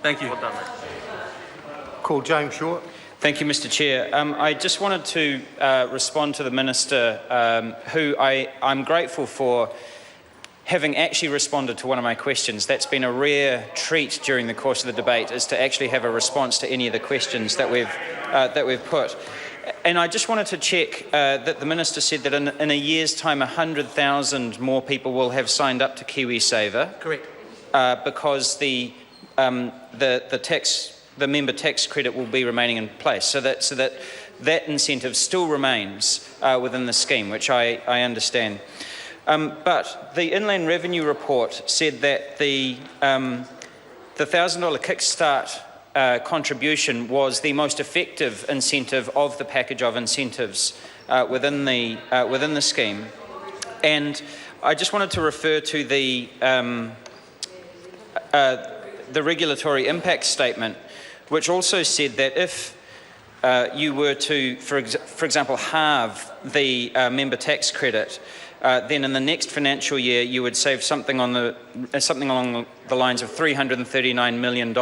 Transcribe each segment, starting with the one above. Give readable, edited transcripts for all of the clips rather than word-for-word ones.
Thank you. Well done, mate. Call James Short. Thank you, Mr. Chair. I just wanted to respond to the Minister, who I'm grateful for having actually responded to one of my questions. That's been a rare treat during the course of the debate, is to actually have a response to any of the questions that we've put. And I just wanted to check that the Minister said that in a year's time, 100,000 more people will have signed up to KiwiSaver. Correct. Because the member tax credit will be remaining in place, so that incentive still remains within the scheme, which I understand. But the Inland Revenue report said that the $1,000 kickstart contribution was the most effective incentive of the package of incentives within the scheme, and I just wanted to refer to the regulatory impact statement, which also said that if you were to, for example, halve the member tax credit, then in the next financial year you would save something along the lines of $339 million,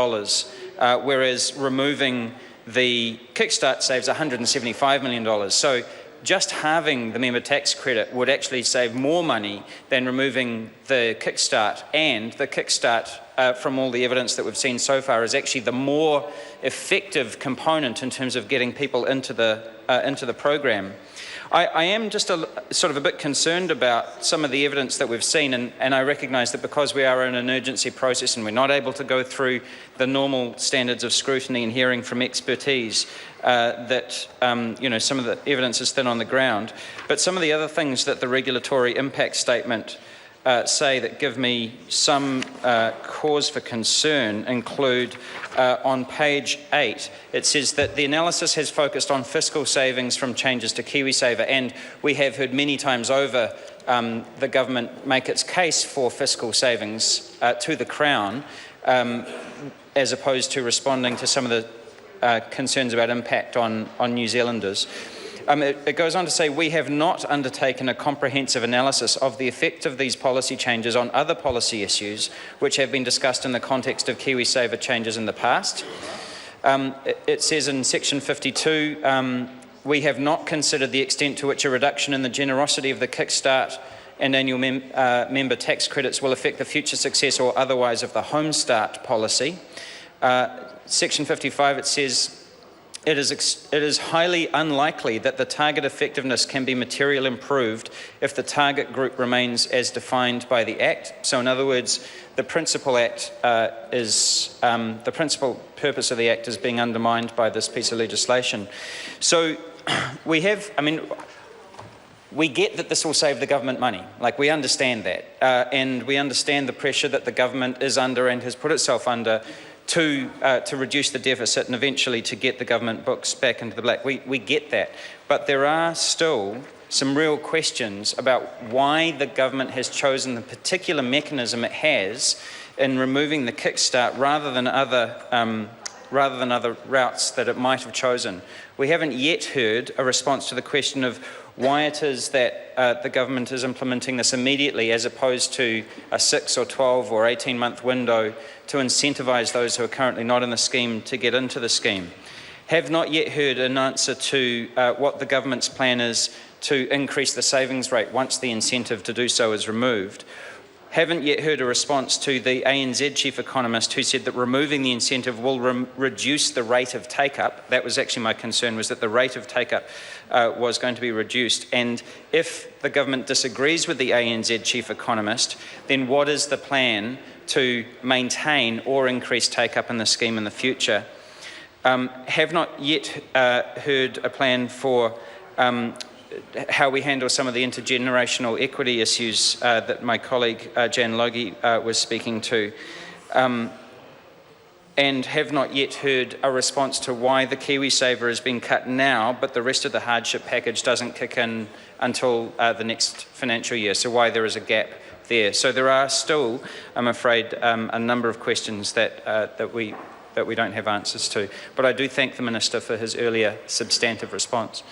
whereas removing the kickstart saves $175 million. So just halving the member tax credit would actually save more money than removing the kickstart, and the kickstart, from all the evidence that we've seen so far, is actually the more effective component in terms of getting people into the program. I am just a bit concerned about some of the evidence that we've seen, and I recognise that because we are in an urgency process and we're not able to go through the normal standards of scrutiny and hearing from expertise, that some of the evidence is thin on the ground. But some of the other things that the regulatory impact statement say that give me some cause for concern include on page 8, it says that the analysis has focused on fiscal savings from changes to KiwiSaver, and we have heard many times over the government make its case for fiscal savings to the Crown, as opposed to responding to some of the concerns about impact on New Zealanders. It goes on to say, we have not undertaken a comprehensive analysis of the effect of these policy changes on other policy issues which have been discussed in the context of KiwiSaver changes in the past. It says in section 52, we have not considered the extent to which a reduction in the generosity of the kickstart and annual member tax credits will affect the future success or otherwise of the Home Start policy. Section 55, it says, it is highly unlikely that the target effectiveness can be materially improved if the target group remains as defined by the Act. So, in other words, the principal purpose of the Act is being undermined by this piece of legislation. So, we get that this will save the government money. We understand that, and we understand the pressure that the government is under and has put itself under to reduce the deficit and eventually to get the government books back into the black. We get that. But there are still some real questions about why the government has chosen the particular mechanism it has in removing the kickstart rather than other routes that it might have chosen. We haven't yet heard a response to the question of why it is that the government is implementing this immediately as opposed to a 6 or 12 or 18-month window to incentivise those who are currently not in the scheme to get into the scheme. Have not yet heard an answer to what the government's plan is to increase the savings rate once the incentive to do so is removed. Haven't yet heard a response to the ANZ chief economist who said that removing the incentive will reduce the rate of take-up. That was actually my concern, was that the rate of take-up was going to be reduced. And if the government disagrees with the ANZ chief economist, then what is the plan to maintain or increase take-up in the scheme in the future? Have not yet heard a plan for how we handle some of the intergenerational equity issues that my colleague Jan Logie was speaking to, and have not yet heard a response to why the KiwiSaver has been cut now, but the rest of the hardship package doesn't kick in until the next financial year, so why there is a gap there. So there are still, I'm afraid, a number of questions that we don't have answers to. But I do thank the Minister for his earlier substantive response.